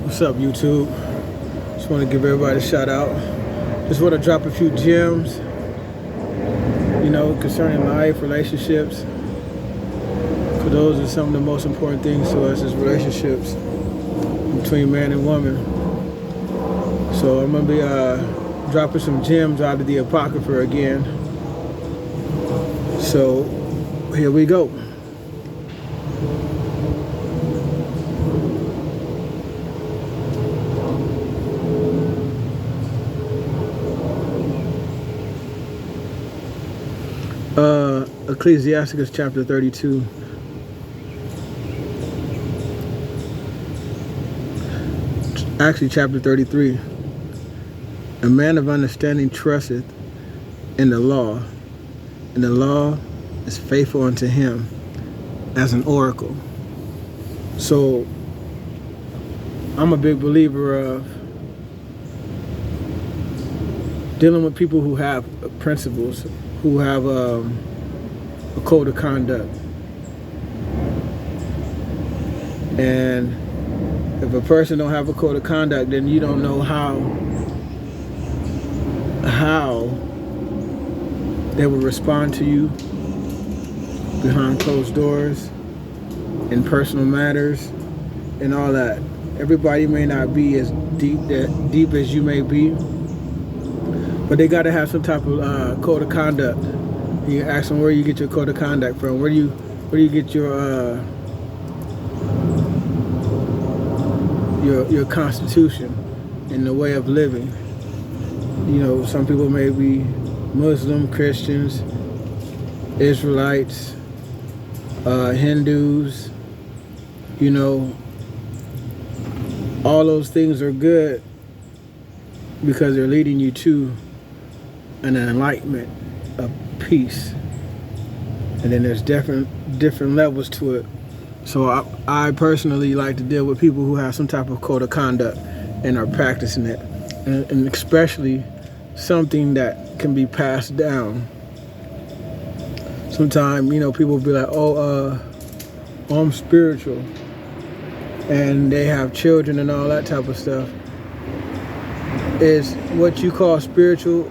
What's up, YouTube? Just want to give everybody a shout out. Just want to drop a few gems, concerning life, relationships. Because those are some of the most important things to us is relationships between man and woman. So I'm going to be dropping some gems out of the Apocrypha again. So here we go. Ecclesiasticus chapter 32. Actually, chapter 33. A man of understanding trusteth in the law, and the law is faithful unto him as an oracle. So, I'm a big believer of dealing with people who have principles, who have a code of conduct. And if a person don't have a code of conduct, then you don't know how they will respond to you behind closed doors, in personal matters, and all that. Everybody may not be as deep as you may be, but they got to have some type of code of conduct. You ask them where you get your code of conduct from. Where do you get your constitution and the way of living? Some people may be Muslim, Christians, Israelites, Hindus. All those things are good because they're leading you to an enlightenment of peace. And then there's different levels to it. So I personally like to deal with people who have some type of code of conduct and are practicing it, and especially something that can be passed down. Sometimes people will be like, I'm spiritual, and they have children and all that type of stuff. Is what you call spiritual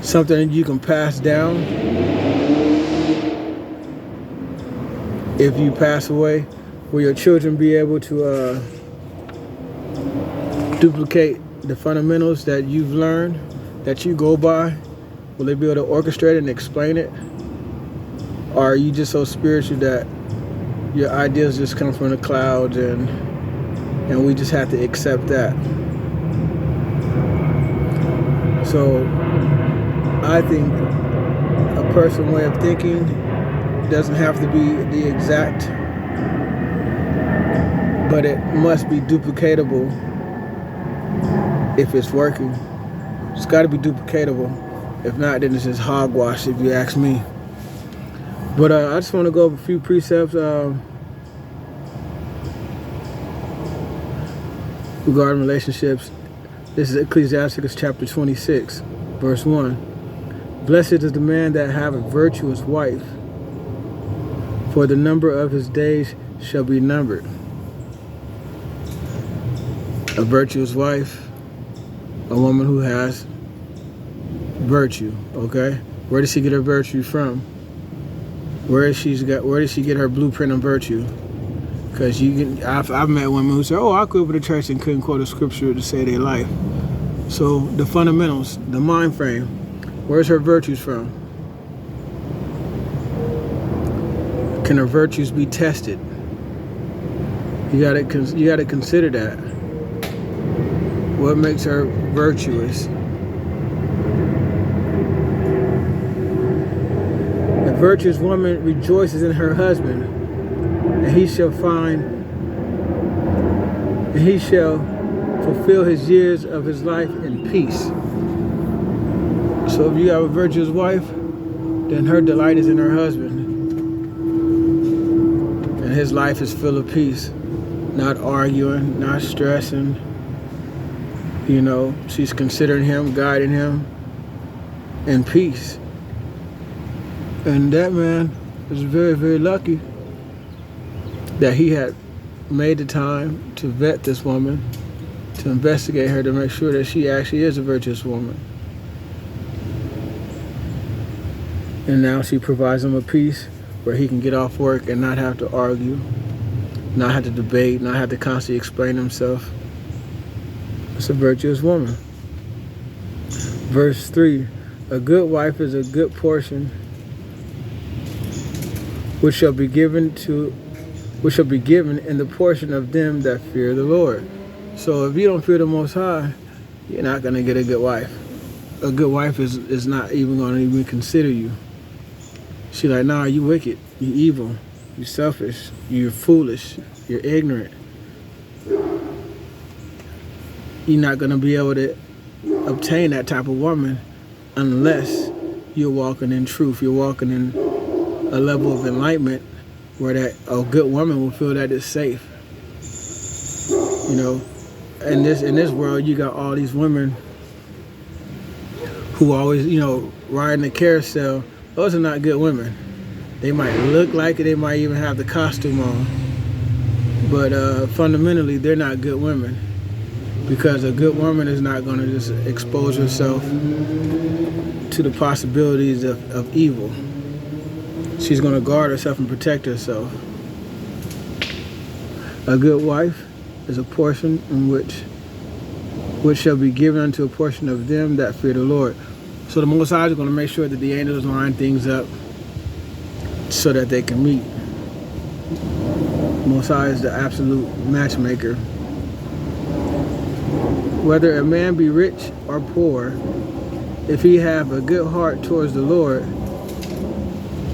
something that you can pass down? If you pass away, will your children be able to duplicate the fundamentals that you've learned, that you go by? Will they be able to orchestrate it and explain it? Or are you just so spiritual that your ideas just come from the clouds and we just have to accept that? So I think a person's way of thinking doesn't have to be the exact, but it must be duplicatable if it's working. It's got to be duplicatable. If not, then it's just hogwash, if you ask me. But I just want to go over a few precepts regarding relationships. This is Ecclesiasticus chapter 26, verse 1. Blessed is the man that have a virtuous wife, for the number of his days shall be numbered. A virtuous wife, a woman who has virtue, okay? Where does she get her virtue from? Where does she get her blueprint of virtue? Because I've met women who say, I grew up in the church and couldn't quote a scripture to save their life. So the fundamentals, the mind frame, where's her virtues from? Can her virtues be tested? You gotta consider that. What makes her virtuous? A virtuous woman rejoices in her husband, and he shall fulfill his years of his life in peace. So if you have a virtuous wife, then her delight is in her husband. And his life is full of peace. Not arguing, not stressing. She's considering him, guiding him in peace. And that man is very, very lucky that he had made the time to vet this woman, to investigate her, to make sure that she actually is a virtuous woman. And now she provides him a peace where he can get off work and not have to argue, not have to debate, not have to constantly explain himself. It's a virtuous woman. Verse 3, a good wife is a good portion which shall be given in the portion of them that fear the Lord. So if you don't fear the Most High, you're not going to get a good wife. A good wife is not even going to even consider you. She's like, nah, you wicked, you evil, you selfish, you're foolish, you're ignorant. You're not going to be able to obtain that type of woman unless you're walking in truth. You're walking in a level of enlightenment where a good woman will feel that it's safe. You know, in this world, you got all these women who always, riding the carousel. Those are not good women. They might look like it. They might even have the costume on. But fundamentally, they're not good women. Because a good woman is not going to just expose herself to the possibilities of evil. She's going to guard herself and protect herself. A good wife is a portion in which shall be given unto a portion of them that fear the Lord. So the Most High is going to make sure that the angels line things up so that they can meet. Most High is the absolute matchmaker. Whether a man be rich or poor, if he have a good heart towards the Lord,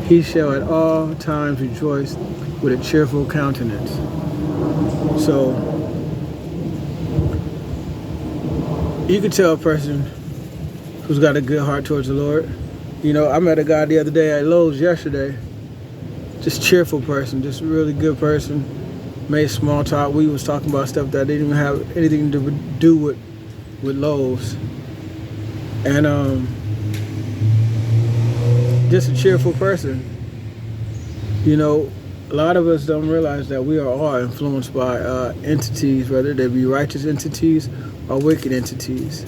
he shall at all times rejoice with a cheerful countenance. So you can tell a person who's got a good heart towards the Lord. I met a guy the other day at Lowe's yesterday. Just cheerful person, just a really good person. Made small talk. We was talking about stuff that didn't even have anything to do with Lowe's. And just a cheerful person. A lot of us don't realize that we are all influenced by entities, whether they be righteous entities or wicked entities.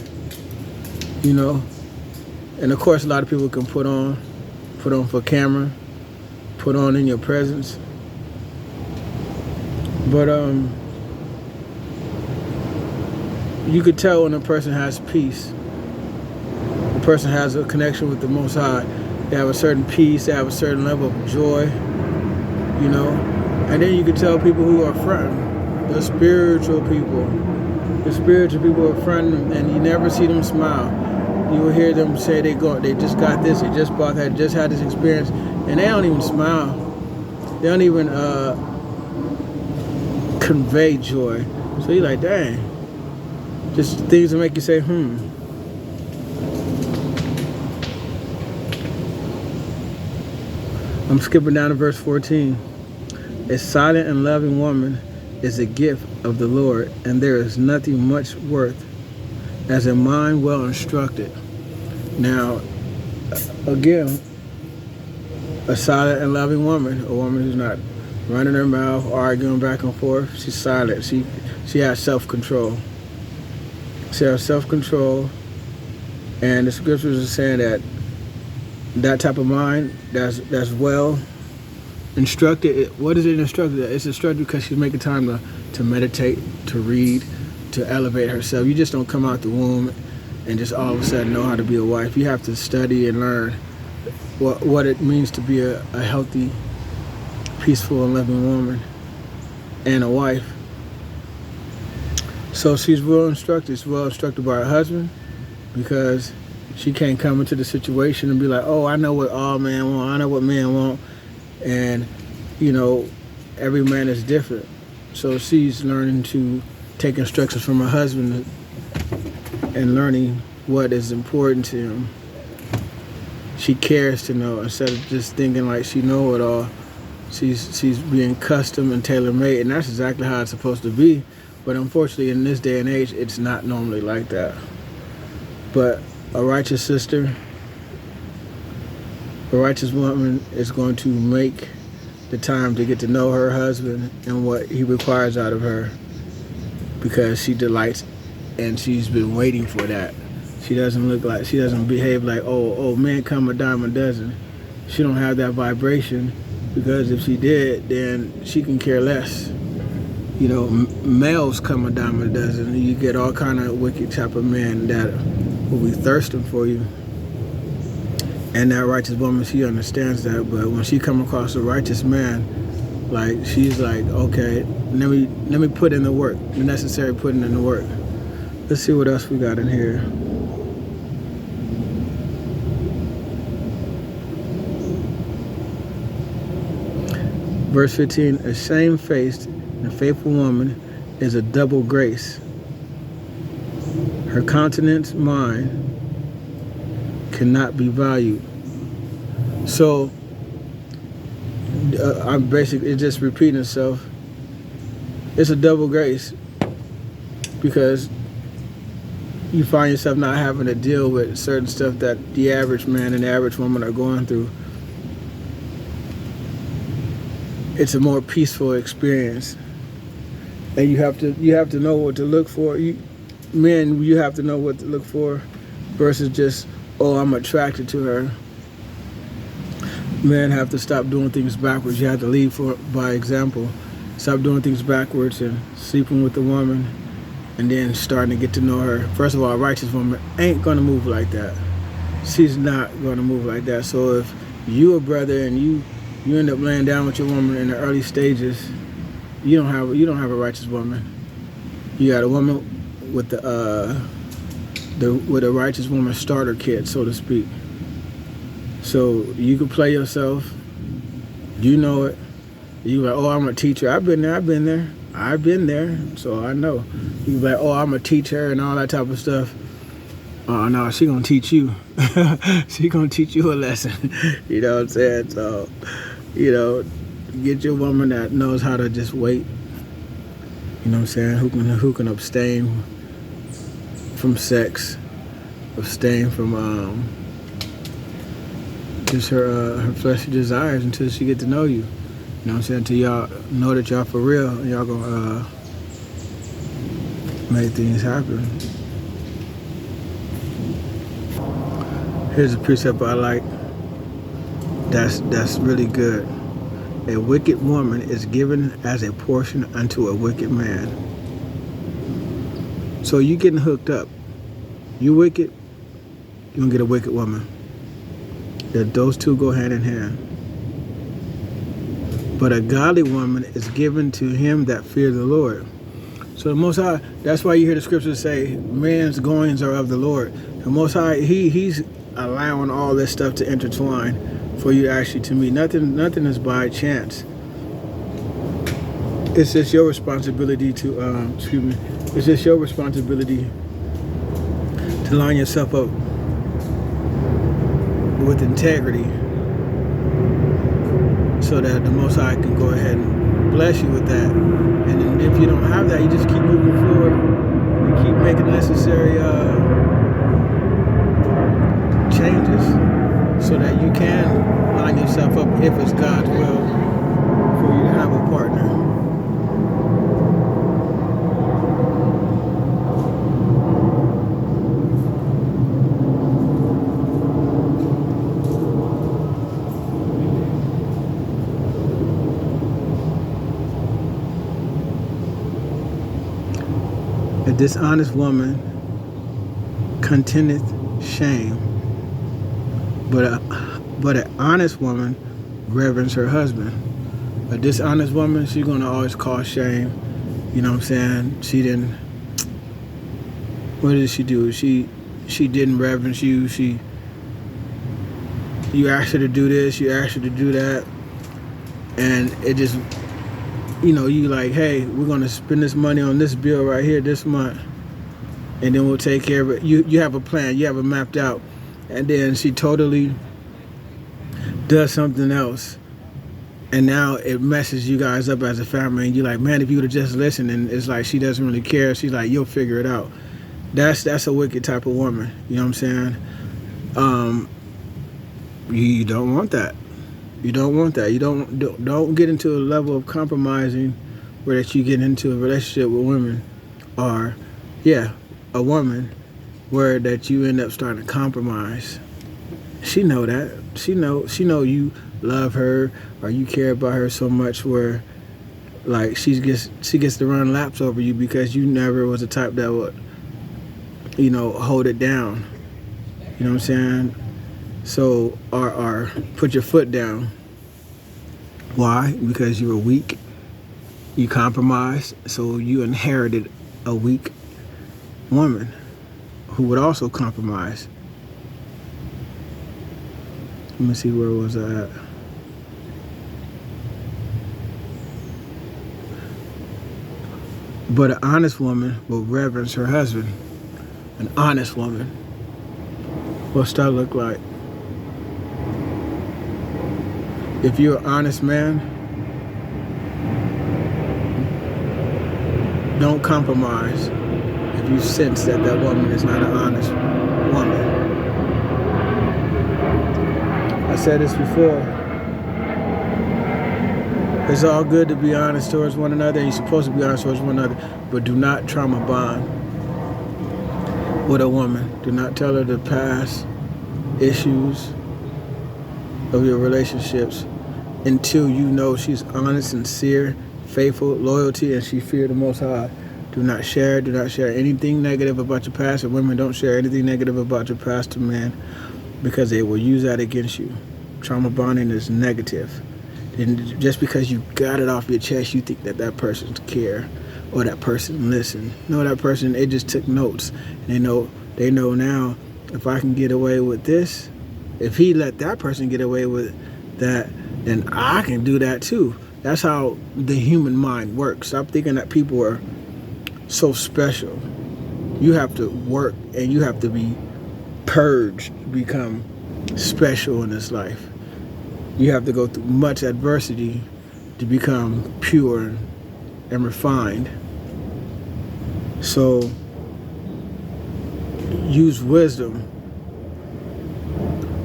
And of course a lot of people can put on for camera, put on in your presence. But you could tell when a person has peace. A person has a connection with the Most High. They have a certain peace, they have a certain level of joy, And then you could tell people who are fronting, the spiritual people. The spiritual people are fronting, and you never see them smile. You will hear them say they just got this, they just bought that, just had this experience, and they don't even smile. They don't even convey joy. So you're like, dang. Just things that make you say, I'm skipping down to verse 14. A silent and loving woman is a gift of the Lord, and there is nothing much worth as a mind well instructed. Now, again, a silent and loving woman, a woman who's not running her mouth, arguing back and forth. She's silent. She has self-control. She has self-control, and the scriptures are saying that type of mind that's well instructed. What is it instructed? It's instructed because she's making time to meditate, to read, to elevate herself. You just don't come out the womb and just all of a sudden know how to be a wife. You have to study and learn what it means to be a healthy, peaceful, and loving woman and a wife. So she's well instructed. She's well instructed by her husband, because she can't come into the situation and be like, oh, I know what all men want. I know what men want. And, every man is different. So she's learning to take instructions from her husband and learning what is important to him. She cares to know, instead of just thinking like she know it all. She's being custom and tailor-made, and that's exactly how it's supposed to be. But unfortunately, in this day and age, it's not normally like that. But a righteous sister, a righteous woman is going to make the time to get to know her husband and what he requires out of her, because she delights and she's been waiting for that. She doesn't behave like, oh, men come a dime a dozen. She don't have that vibration, because if she did, then she can care less. You know, males come a dime a dozen. You get all kind of wicked type of men that will be thirsting for you. And that righteous woman, she understands that. But when she come across a righteous man, like, she's like, okay, let me put in the work, the necessary putting in the work. Let's see what else we got in here. Verse 15, a shamefaced and faithful woman is a double grace. Her countenance, mine, cannot be valued. So, I'm basically, it's just repeating itself. It's a double grace, because you find yourself not having to deal with certain stuff that the average man and the average woman are going through. It's a more peaceful experience, and you have to know what to look for. Men, you have to know what to look for, versus just, oh, I'm attracted to her. Men have to stop doing things backwards. You have to lead by example. Stop doing things backwards and sleeping with the woman, and then starting to get to know her. First of all, a righteous woman ain't gonna move like that. She's not gonna move like that. So if you a brother and you end up laying down with your woman in the early stages, you don't have a righteous woman. You got a woman with with a righteous woman starter kit, so to speak. So you can play yourself. You know it. You like, oh, I'm a teacher. I've been there. So I know. You like, oh, I'm a teacher and all that type of stuff. Oh no, she gonna teach you. She gonna teach you a lesson. You know what I'm saying? So, you know, get your woman that knows how to just wait. You know what I'm saying? Who can abstain from sex, abstain from just her fleshly desires until she get to know you. You know what I'm saying? Until y'all know that y'all for real and y'all gonna make things happen. Here's a precept I like. That's really good. A wicked woman is given as a portion unto a wicked man. So you getting hooked up. You wicked, you're gonna get a wicked woman. Those two go hand in hand. But a godly woman is given to him that fears the Lord. So the Most High, that's why you hear the scriptures say, man's goings are of the Lord. The Most High, he's allowing all this stuff to intertwine for you actually to meet. Nothing is by chance. It's just your responsibility to, it's just your responsibility to line yourself up with integrity, so that the Most High can go ahead and bless you with that. And then if you don't have that, you just keep moving forward. You keep making necessary changes so that you can line yourself up, if it's God's will, for you to have a partner. A dishonest woman contendeth shame, but an honest woman reverence her husband. A dishonest woman, she's gonna always cause shame. You know what I'm saying? She didn't. What did she do? She didn't reverence you. You asked her to do this. You asked her to do that, and it just. You know, you like, hey, we're gonna spend this money on this bill right here this month, and then we'll take care of it. You have a plan, you have it mapped out, and then she totally does something else, and now it messes you guys up as a family. And you're like, man, if you would have just listened. And it's like she doesn't really care. She's like, you'll figure it out. That's a wicked type of woman. You know what I'm saying? You don't want that. You don't want that. You don't get into a level of compromising where that you get into a relationship with women, or a woman where that you end up starting to compromise. She know that. She know you love her or you care about her so much where like she gets to run laps over you because you never was the type that would, hold it down. You know what I'm saying? So or put your foot down. Why? Because you were weak. You compromised, so you inherited a weak woman who would also compromise. Let me see, where was I at? But an honest woman will reverence her husband. An honest woman. What's that look like? If you're an honest man, don't compromise if you sense that that woman is not an honest woman. I said this before. It's all good to be honest towards one another, and you're supposed to be honest towards one another, but do not trauma bond with a woman. Do not tell her the past issues of your relationships until you know she's honest, sincere, faithful, loyalty, and she fears the Most High. Do not share anything negative about your past, and women don't share anything negative about your past to men because they will use that against you. Trauma bonding is negative. And just because you got it off your chest, you think that that person care or that person listened. No, that person, it just took notes. They know now, if I can get away with this, if he let that person get away with that, then I can do that too. That's how the human mind works. Stop thinking that people are so special. You have to work and you have to be purged to become special in this life. You have to go through much adversity to become pure and refined. So use wisdom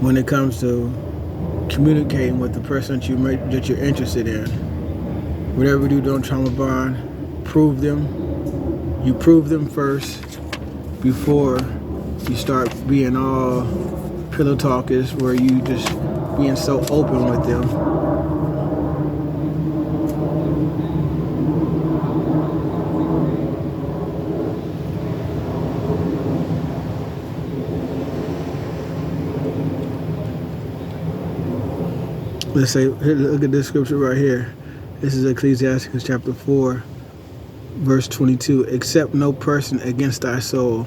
when it comes to communicating with the person that you're interested in. Whatever you do, don't trauma bond. Prove them. You prove them first before you start being all pillow talkers, where you just being so open with them. Let's say, look at this scripture right here. This is Ecclesiastes chapter 4, verse 22. Accept no person against thy soul,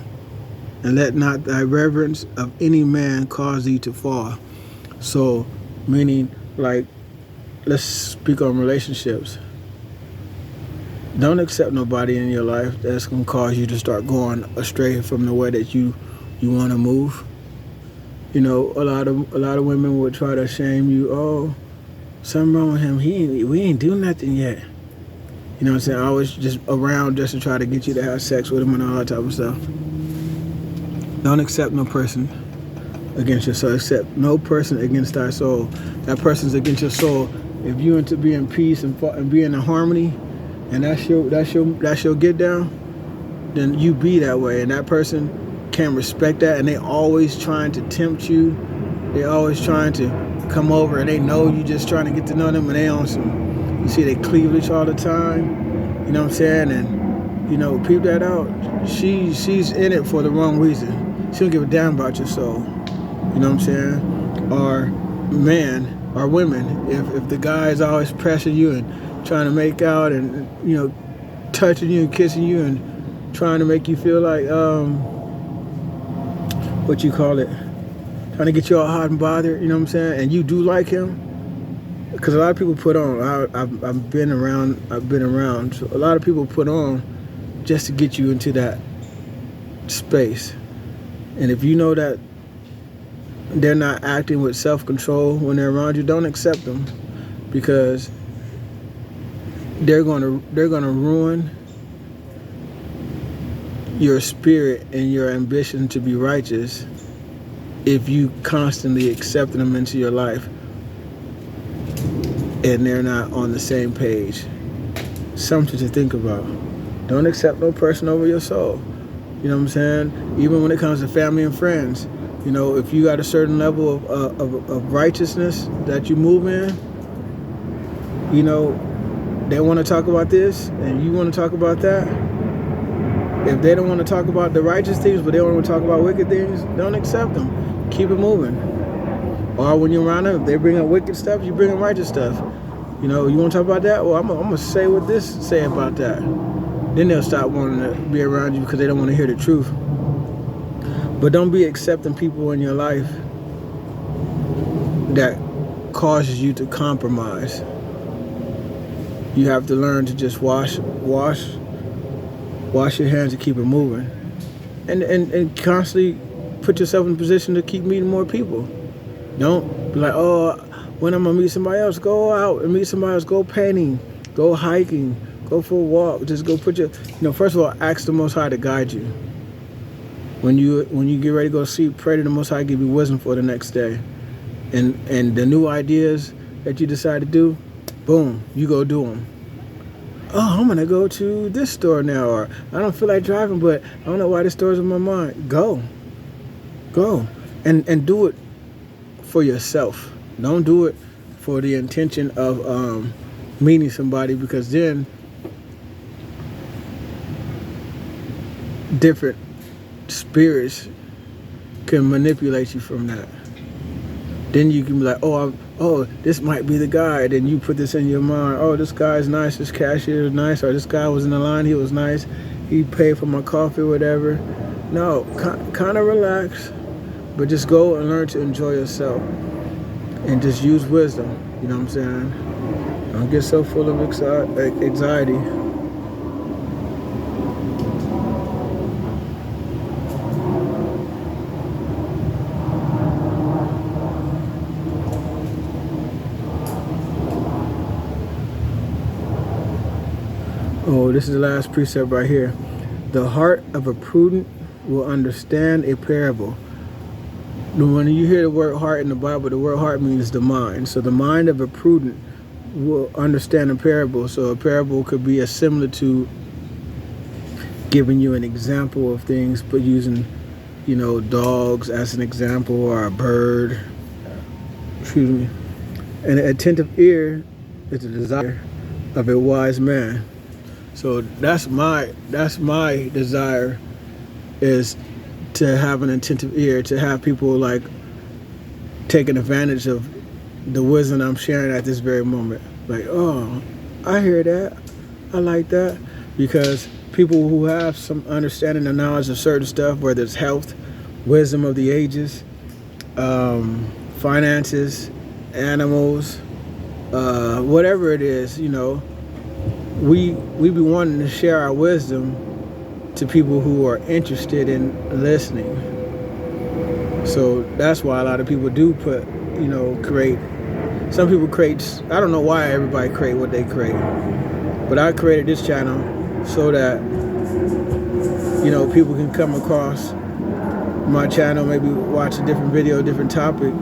and let not thy reverence of any man cause thee to fall. So, meaning, like, let's speak on relationships. Don't accept nobody in your life that's going to cause you to start going astray from the way that you want to move. You know, a lot of women would try to shame you. Oh, something wrong with him. We ain't do nothing yet. You know what I'm saying? Always just around just to try to get you to have sex with him and all that type of stuff. Don't accept no person against your soul. Accept no person against thy soul. That person's against your soul. If you want to be in peace and be in harmony, and that's your get down, then you be that way. And that person can respect that, and they always trying to tempt you. They always trying to come over, and they know you just trying to get to know them, and they on some, you see they cleavage all the time. You know what I'm saying? And peep that out. She's in it for the wrong reason. She don't give a damn about your soul. You know what I'm saying? Or men or women, if the guy is always pressing you and trying to make out and touching you and kissing you and trying to make you feel like trying to get you all hot and bothered, you know what I'm saying? And you do like him, because a lot of people put on. I've been around. So a lot of people put on just to get you into that space. And if you know that they're not acting with self-control when they're around you, don't accept them, because they're gonna ruin your spirit and your ambition to be righteous if you constantly accept them into your life. and they're not on the same page. Something to think about. Don't accept no person over your soul. You know what I'm saying? Even when it comes to family and friends, you know, if you got a certain level of righteousness that you move in, you know, they want to talk about this and you want to talk about that. If they don't want to talk about the righteous things, but they don't want to talk about wicked things, don't accept them. Keep it moving. Or when you're around them, if they bring up wicked stuff, you bring up righteous stuff. You know, you want to talk about that? Well, I'm going to say what this say about that. Then they'll stop wanting to be around you because they don't want to hear the truth. But don't be accepting people in your life that causes you to compromise. You have to learn to just wash your hands and keep it moving. And constantly put yourself in a position to keep meeting more people. Don't be like, oh, when I'm going to meet somebody else, go out and meet somebody else. Go painting, go hiking, go for a walk. Just go put your, first of all, ask the Most High to guide you. When you get ready to go sleep, pray to the Most High give you wisdom for the next day. And the new ideas that you decide to do, boom, you go do them. Oh, I'm going to go to this store now, or I don't feel like driving, but I don't know why this store's in my mind. Go. And do it for yourself. Don't do it for the intention of meeting somebody, because then different spirits can manipulate you from that. Then you can be like, oh, this might be the guy. Then you put this in your mind. Oh, this guy's nice. This cashier is nice. Or this guy was in the line. He was nice. He paid for my coffee or whatever. No, kind of relax. But just go and learn to enjoy yourself. And just use wisdom. You know what I'm saying? Don't get so full of anxiety. Oh, this is the last precept right here. The heart of a prudent will understand a parable. When you hear the word heart in the Bible, the word heart means the mind. So the mind of a prudent will understand a parable. So a parable could be similar to giving you an example of things, but using, dogs as an example, or a bird. Excuse me. And an attentive ear is the desire of a wise man. So that's my desire, is to have an attentive ear, to have people like taking advantage of the wisdom I'm sharing at this very moment. Like, oh, I hear that, I like that, because people who have some understanding and knowledge of certain stuff, whether it's health, wisdom of the ages, finances, animals, whatever it is, we be wanting to share our wisdom to people who are interested in listening. So that's why a lot of people do create. Some people create, I don't know why everybody create what they create, but I created this channel so that, people can come across my channel, maybe watch a different video, different topic,